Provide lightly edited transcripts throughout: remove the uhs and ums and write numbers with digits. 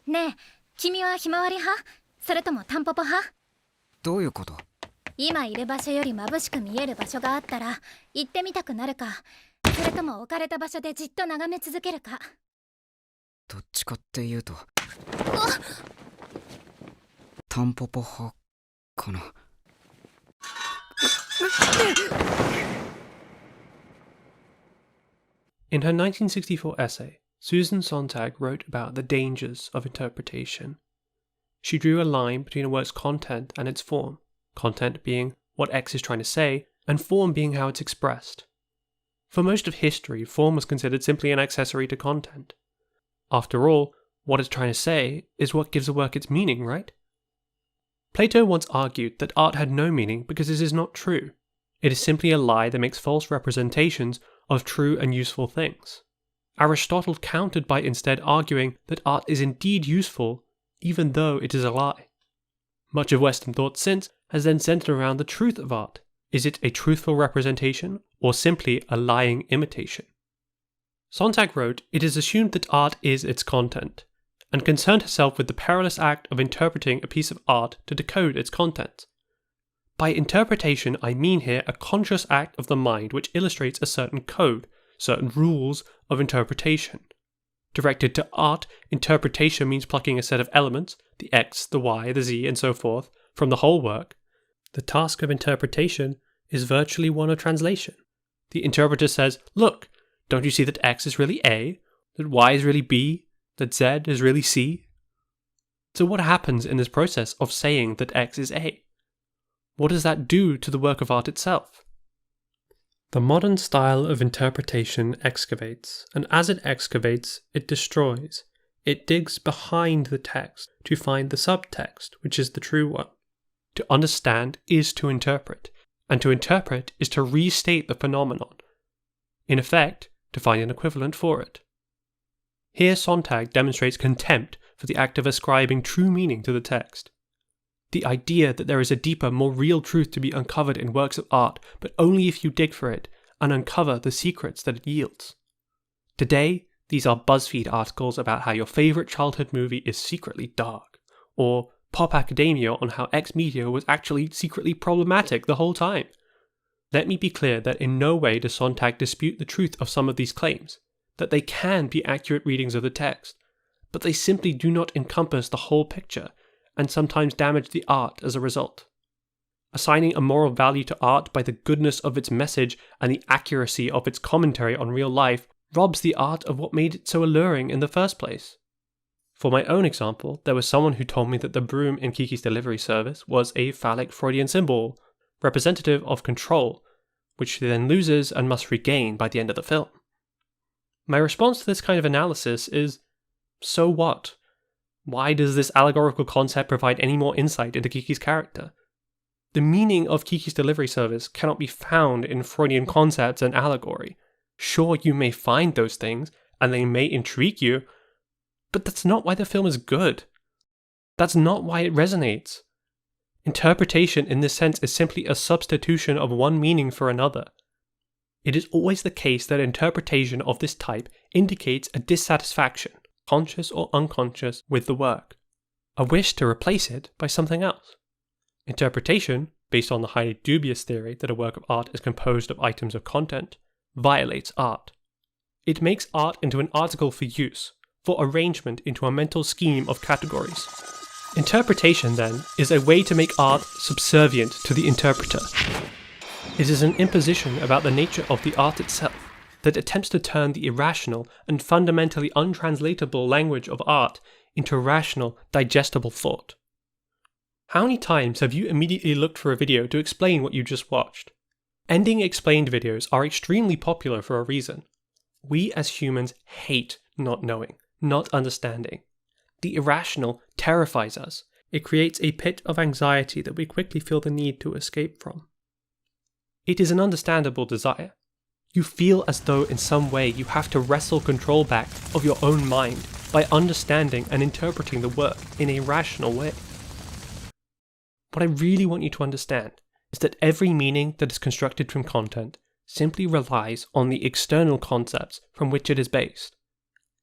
ねえ、君はひまわり派？それともタンポポ派？どういうこと？今いる場所より眩しく見える場所があったら行ってみたくなるか、それとも置かれた場所でじっと眺め続けるか。どっちかっていうとタンポポ派かな。In her 1964 essay, Susan Sontag wrote about the dangers of interpretation. She drew a line between a work's content and its form, content being what X is trying to say, and form being how it's expressed. For most of history, form was considered simply an accessory to content. After all, what it's trying to say is what gives a work its meaning, right? Plato once argued that art had no meaning because it is not true. It is simply a lie that makes false representations of true and useful things. Aristotle countered by instead arguing that art is indeed useful, even though it is a lie. Much of Western thought since has then centered around the truth of art. Is it a truthful representation, or simply a lying imitation? Sontag wrote, "It is assumed that art is its content," and concerned herself with the perilous act of interpreting a piece of art to decode its content. By interpretation, I mean here a conscious act of the mind which illustrates a certain code, certain rules of interpretation. Directed to art, interpretation means plucking a set of elements, the X, the Y, the Z, and so forth, from the whole work. The task of interpretation is virtually one of translation. The interpreter says, look, don't you see that X is really A, that Y is really B, that Z is really C? So what happens in this process of saying that X is A? What does that do to the work of art itself? The modern style of interpretation excavates, and as it excavates, it destroys. It digs behind the text to find the subtext, which is the true one. To understand is to interpret, and to interpret is to restate the phenomenon. In effect, to find an equivalent for it. Here Sontag demonstrates contempt for the act of ascribing true meaning to the text. The idea that there is a deeper, more real truth to be uncovered in works of art, but only if you dig for it and uncover the secrets that it yields. Today, these are BuzzFeed articles about how your favourite childhood movie is secretly dark, or pop academia on how X media was actually secretly problematic the whole time. Let me be clear that in no way does Sontag dispute the truth of some of these claims, that they can be accurate readings of the text, but they simply do not encompass the whole picture, and sometimes damage the art as a result. Assigning a moral value to art by the goodness of its message and the accuracy of its commentary on real life robs the art of what made it so alluring in the first place. For my own example, there was someone who told me that the broom in Kiki's Delivery Service was a phallic Freudian symbol, representative of control, which she then loses and must regain by the end of the film. My response to this kind of analysis is, so what? Why does this allegorical concept provide any more insight into Kiki's character? The meaning of Kiki's Delivery Service cannot be found in Freudian concepts and allegory. Sure, you may find those things, and they may intrigue you, but that's not why the film is good. That's not why it resonates. Interpretation in this sense is simply a substitution of one meaning for another. It is always the case that interpretation of this type indicates a dissatisfaction, conscious or unconscious, with the work, a wish to replace it by something else. Interpretation, based on the highly dubious theory that a work of art is composed of items of content, violates art. It makes art into an article for use, for arrangement into a mental scheme of categories. Interpretation, then, is a way to make art subservient to the interpreter. It is an imposition about the nature of the art itself that attempts to turn the irrational and fundamentally untranslatable language of art into rational, digestible thought. How many times have you immediately looked for a video to explain what you just watched? Ending explained videos are extremely popular for a reason. We as humans hate not knowing, not understanding. The irrational terrifies us. It creates a pit of anxiety that we quickly feel the need to escape from. It is an understandable desire. You feel as though in some way you have to wrestle control back of your own mind by understanding and interpreting the work in a rational way. What I really want you to understand is that every meaning that is constructed from content simply relies on the external concepts from which it is based.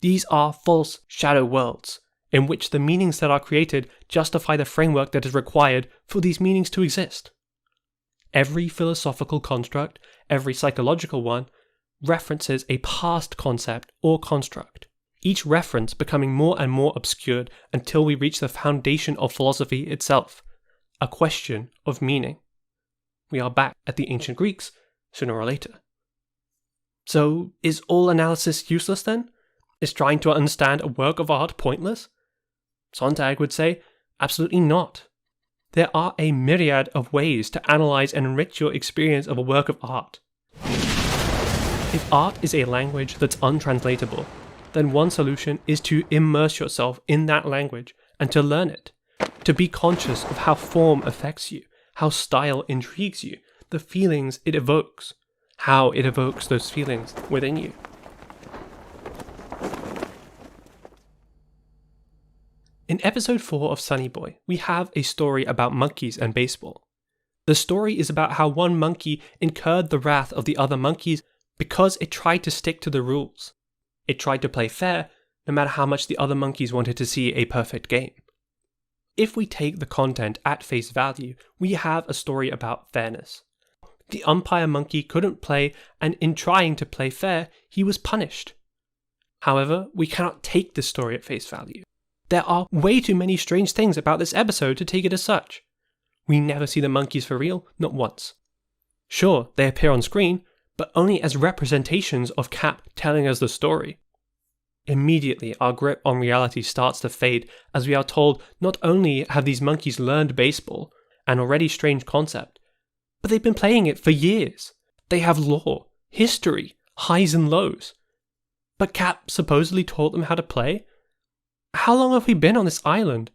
These are false shadow worlds, in which the meanings that are created justify the framework that is required for these meanings to exist. Every philosophical construct, every psychological one, references a past concept or construct, each reference becoming more and more obscured until we reach the foundation of philosophy itself, a question of meaning. We are back at the ancient Greeks, sooner or later. So, is all analysis useless then? Is trying to understand a work of art pointless? Sontag would say, absolutely not. There are a myriad of ways to analyze and enrich your experience of a work of art. If art is a language that's untranslatable, then one solution is to immerse yourself in that language and to learn it, to be conscious of how form affects you, how style intrigues you, the feelings it evokes, how it evokes those feelings within you. In episode 4 of Sonny Boy, we have a story about monkeys and baseball. The story is about how one monkey incurred the wrath of the other monkeys because it tried to stick to the rules. It tried to play fair, no matter how much the other monkeys wanted to see a perfect game. If we take the content at face value, we have a story about fairness. The umpire monkey couldn't play, and in trying to play fair, he was punished. However, we cannot take this story at face value. There are way too many strange things about this episode to take it as such. We never see the monkeys for real, not once. Sure, they appear on screen, but only as representations of Cap telling us the story. Immediately, our grip on reality starts to fade as we are told not only have these monkeys learned baseball, an already strange concept, but they've been playing it for years. They have lore, history, highs and lows. But Cap supposedly taught them how to play? How long have we been on this island?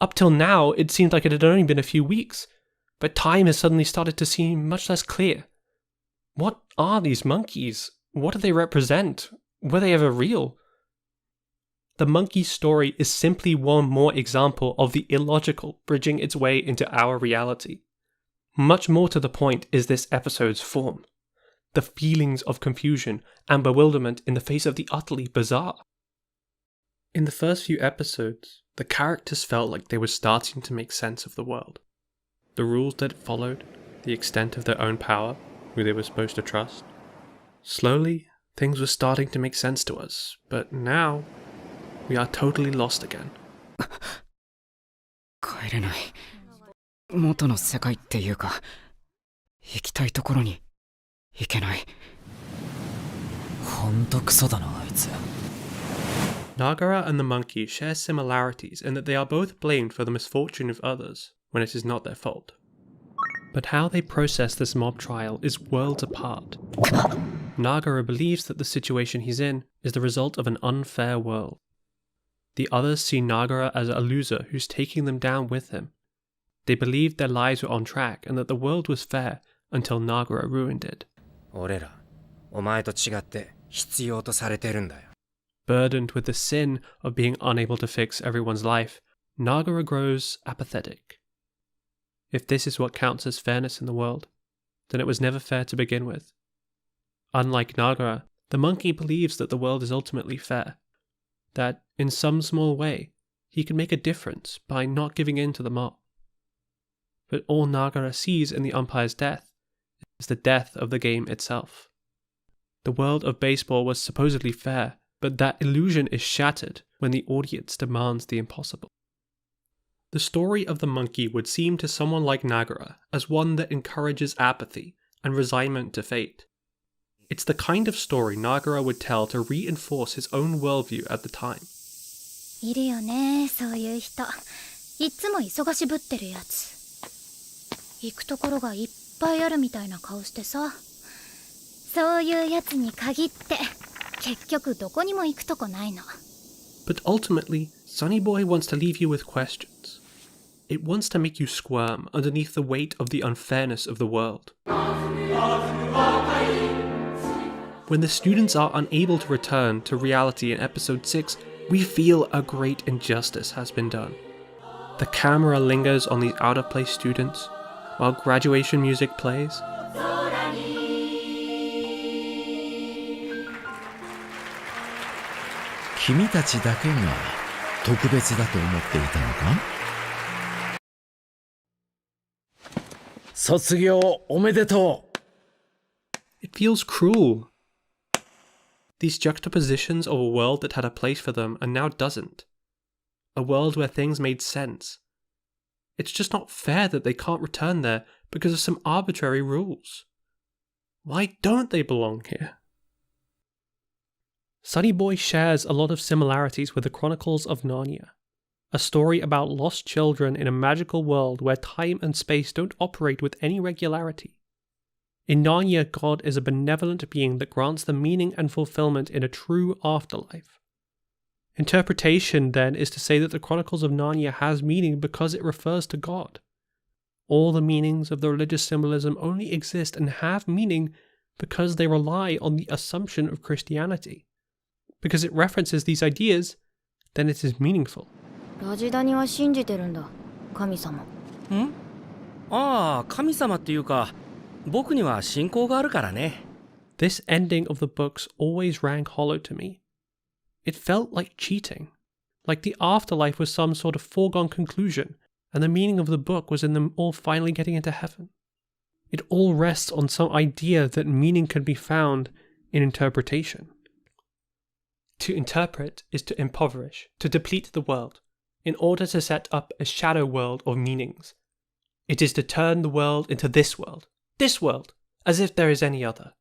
Up till now, it seemed like it had only been a few weeks, but time has suddenly started to seem much less clear. What are these monkeys? What do they represent? Were they ever real? The monkey story is simply one more example of the illogical bridging its way into our reality. Much more to the point is this episode's form. The feelings of confusion and bewilderment in the face of the utterly bizarre. In the first few episodes, the characters felt like they were starting to make sense of the world. The rules that it followed, the extent of their own power, who they were supposed to trust. Slowly, things were starting to make sense to us, but now, we are totally lost again. 帰れない。元の世界っていうか、行きたいところに行けない。ほんとクソだな、あいつ。Nagara and the monkey share similarities in that they are both blamed for the misfortune of others when it is not their fault. But how they process this mob trial is worlds apart. Nagara believes that the situation he's in is the result of an unfair world. The others see Nagara as a loser who's taking them down with him. They believed their lives were on track and that the world was fair until Nagara ruined it. 俺ら、お前と違って必要とされてるんだよ。Burdened with the sin of being unable to fix everyone's life, Nagara grows apathetic. If this is what counts as fairness in the world, then it was never fair to begin with. Unlike Nagara, the monkey believes that the world is ultimately fair, that in some small way he can make a difference by not giving in to the mob. But all Nagara sees in the umpire's death is the death of the game itself. The world of baseball was supposedly fair, but that illusion is shattered when the audience demands the impossible. The story of the monkey would seem to someone like Nagara as one that encourages apathy and resignment to fate. It's the kind of story Nagara would tell to reinforce his own worldview at the time. いるよね、そういう人。いつも忙しぶってるやつ。行くところがいっぱいあるみたいな顔してさ。そういうやつに限って、結局どこにも行くとこないの。But ultimately, Sonny Boy wants to leave you with questions. It wants to make you squirm underneath the weight of the unfairness of the world. When the students are unable to return to reality in episode 6, we feel a great injustice has been done. The camera lingers on these out-of-place students, while graduation music plays. "君たちだけが特別だと思っていたのか？卒業おめでとう。 It feels cruel. These juxtapositions of a world that had a place for them and now doesn't. A world where things made sense. It's just not fair that they can't return there because of some arbitrary rules. Why don't they belong here? Sonny Boy shares a lot of similarities with the Chronicles of Narnia, a story about lost children in a magical world where time and space don't operate with any regularity. In Narnia, God is a benevolent being that grants them meaning and fulfillment in a true afterlife. Interpretation, then, is to say that the Chronicles of Narnia has meaning because it refers to God. All the meanings of the religious symbolism only exist and have meaning because they rely on the assumption of Christianity. Because it references these ideas, then it is meaningful. ラジダニは信じてるんだ、神様。ん？ああ、神様っていうか、僕には信仰があるからね。This ending of the books always rang hollow to me. It felt like cheating, like the afterlife was some sort of foregone conclusion, and the meaning of the book was in them all finally getting into heaven. It all rests on some idea that meaning can be found in interpretation. To interpret is to impoverish, to deplete the world, in order to set up a shadow world of meanings. It is to turn the world into this world, as if there is any other,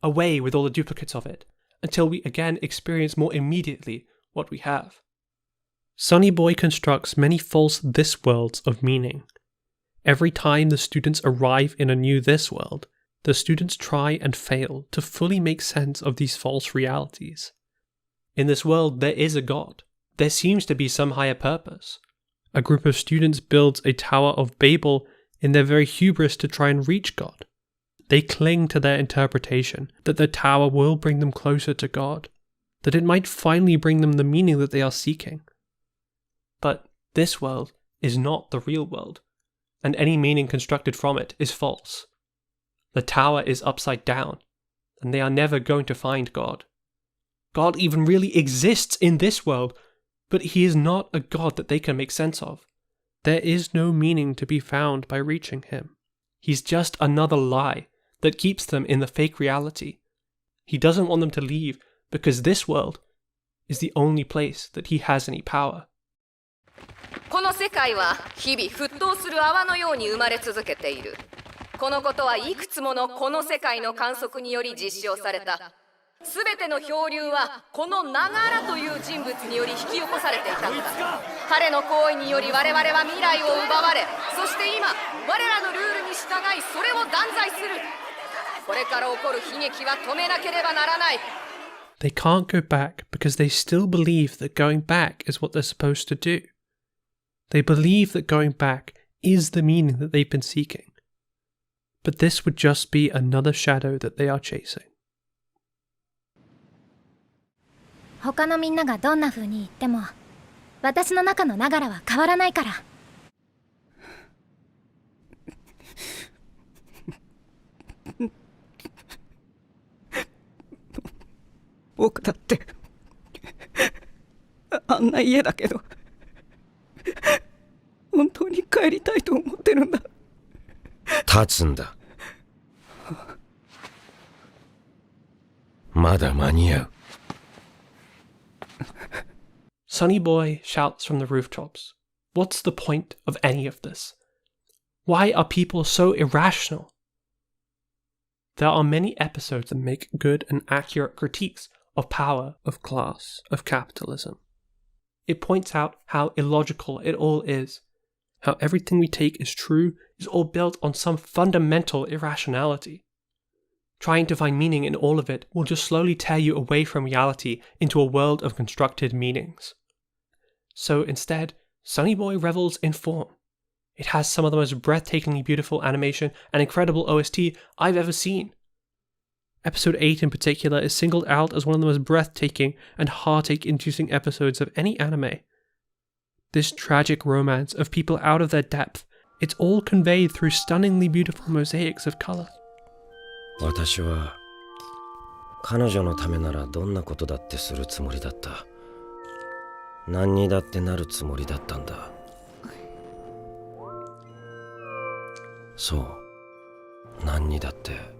away with all the duplicates of it, until we again experience more immediately what we have. Sonny Boy constructs many false this worlds of meaning. Every time the students arrive in a new this world, the students try and fail to fully make sense of these false realities. In this world, there is a God. There seems to be some higher purpose. A group of students builds a Tower of Babel in their very hubris to try and reach God. They cling to their interpretation that the tower will bring them closer to God, that it might finally bring them the meaning that they are seeking. But this world is not the real world, and any meaning constructed from it is false. The tower is upside down, and they are never going to find God. God even really exists in this world, but he is not a God that they can make sense of. There is no meaning to be found by reaching him. He's just another lie that keeps them in the fake reality. He doesn't want them to leave because this world is the only place that he has any power. この世界は日々沸騰する泡のように生まれ続けている。このことはいくつものこの世界の観測により実証された。すべての漂流はこのナガラという人物により引き起こされていたのだ。彼の行為により我々は未来を奪われ、そして今我らのルールに従いそれを断罪する。これから起こる悲劇は止めなければならない。 They can't go back because they still believe that going back is what they're supposed to do. They believe that going back is the meaning that they've been seeking. But this would just be another shadow that they are chasing. 他のみんながどんな風に言っても、私の中のながらは変わらないから。僕だってあんな家だけど本当に帰りたいと思ってるんだ。立つんだ。まだ間に合う。Sonny Boy shouts from the rooftops. What's the point of any of this? Why are people so irrational? There are many episodes that make good and accurate critiques of power, of class, of capitalism. It points out how illogical it all is, how everything we take as true is all built on some fundamental irrationality. Trying to find meaning in all of it will just slowly tear you away from reality into a world of constructed meanings. So instead, Sonny Boy revels in form. It has some of the most breathtakingly beautiful animation and incredible OST I've ever seen. Episode 8 in particular is singled out as one of the most breathtaking and heartache-inducing episodes of any anime. This tragic romance of people out of their depth, it's all conveyed through stunningly beautiful mosaics of color. 私は彼女のためならどんなことだってするつもりだった。何にだってなるつもりだったんだ。そう、何にだって。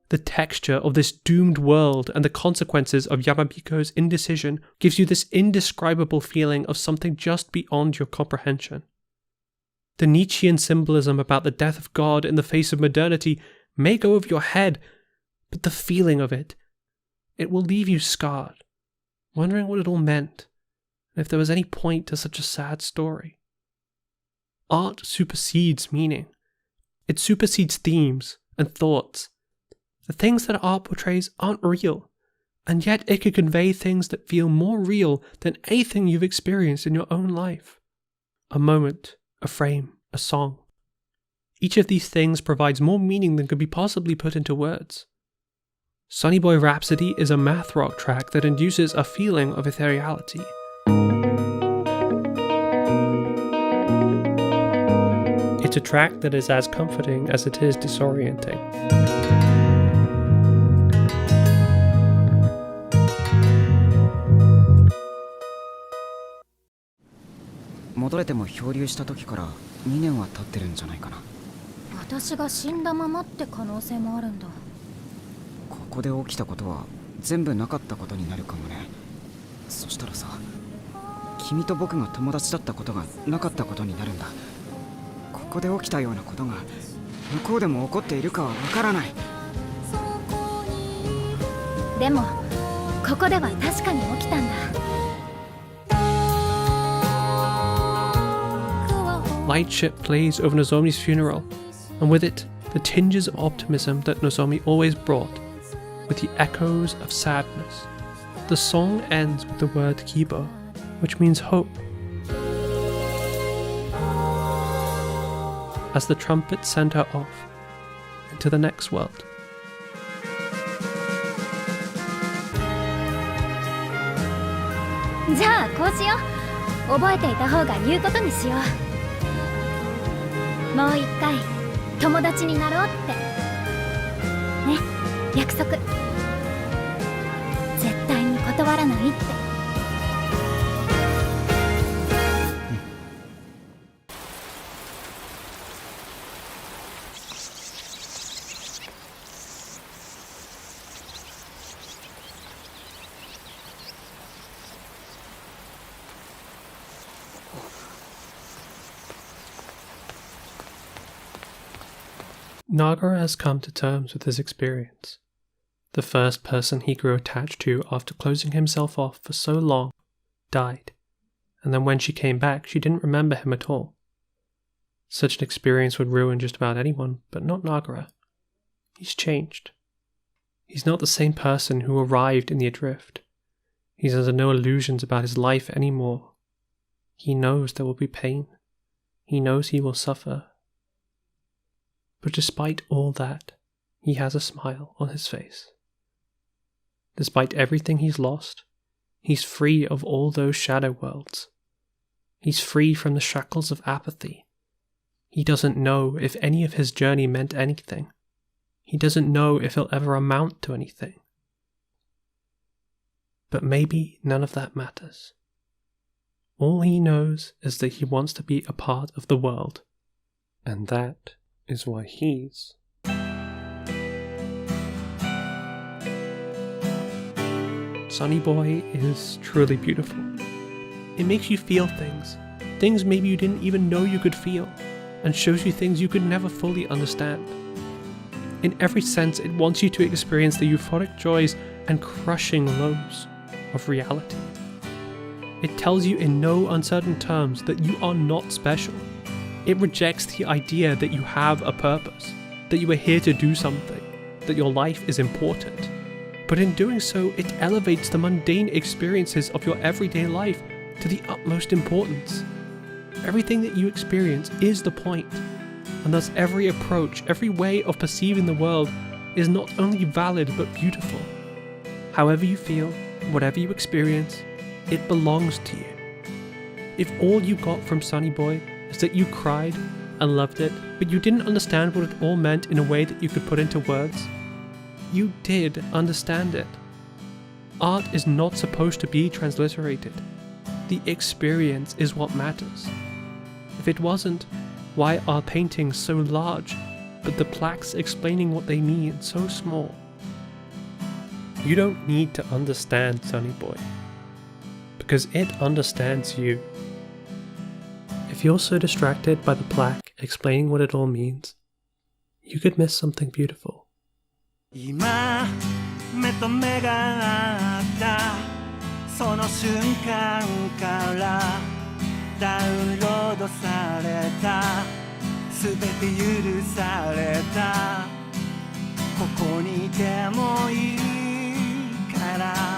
The texture of this doomed world and the consequences of Yamabiko's indecision gives you this indescribable feeling of something just beyond your comprehension. The Nietzschean symbolism about the death of God in the face of modernity may go over your head, but the feeling of it will leave you scarred, wondering what it all meant, and if there was any point to such a sad story. Art supersedes meaning. It supersedes themes and thoughts. The things that art portrays aren't real, and yet it can convey things that feel more real than anything you've experienced in your own life. A moment, a frame, a song. Each of these things provides more meaning than could be possibly put into words. Sonny Boy Rhapsody is a math rock track that induces a feeling of ethereality. It's a track that is as comforting as it is disorienting. 戻れても漂流した時から2年は経ってるんじゃないかな。私が死んだままって可能性もあるんだ。ここで起きたことは全部なかったことになるかもね。そしたらさ、君と僕が友達だったことがなかったことになるんだ。ここで起きたようなことが向こうでも起こっているかはわからない。でもここでは確かに起きたんだ。Lightship plays over Nozomi's funeral, and with it, the tinges of optimism that Nozomi always brought, with the echoes of sadness. The song ends with the word Kibo, which means hope. As the trumpets send her off into the next world. じゃあこうしよう。覚えていた方が言うことにしよう。もう一回友達になろうってね、約束。絶対に断らないって。Nagara has come to terms with his experience. The first person he grew attached to after closing himself off for so long died, and then when she came back, she didn't remember him at all. Such an experience would ruin just about anyone, but not Nagara. He's changed. He's not the same person who arrived in the Adrift. He's under no illusions about his life anymore. He knows there will be pain. He knows he will suffer. But despite all that, he has a smile on his face. Despite everything he's lost, he's free of all those shadow worlds. He's free from the shackles of apathy. He doesn't know if any of his journey meant anything. He doesn't know if he'll ever amount to anything. But maybe none of that matters. All he knows is that he wants to be a part of the world, and that is why he's Sonny Boy is truly beautiful. It makes you feel things maybe you didn't even know you could feel, and shows you things you could never fully understand. In every sense, it wants you to experience the euphoric joys and crushing lows of reality. It tells you in no uncertain terms that you are not special. It rejects the idea that you have a purpose, that you are here to do something, that your life is important. But in doing so, it elevates the mundane experiences of your everyday life to the utmost importance. Everything that you experience is the point, and thus every approach, every way of perceiving the world is not only valid but beautiful. However you feel, whatever you experience, it belongs to you. If all you got from Sonny Boy is that you cried and loved it, but you didn't understand what it all meant in a way that you could put into words, you did understand it. Art is not supposed to be transliterated. The experience is what matters. If it wasn't, why are paintings so large, but the plaques explaining what they mean so small? You don't need to understand Sonny Boy, because it understands you. If you're so distracted by the plaque explaining what it all means, you could miss something beautiful. 今目と目が合ったその瞬間からダウンロードされた全て許されたここにいてもいいから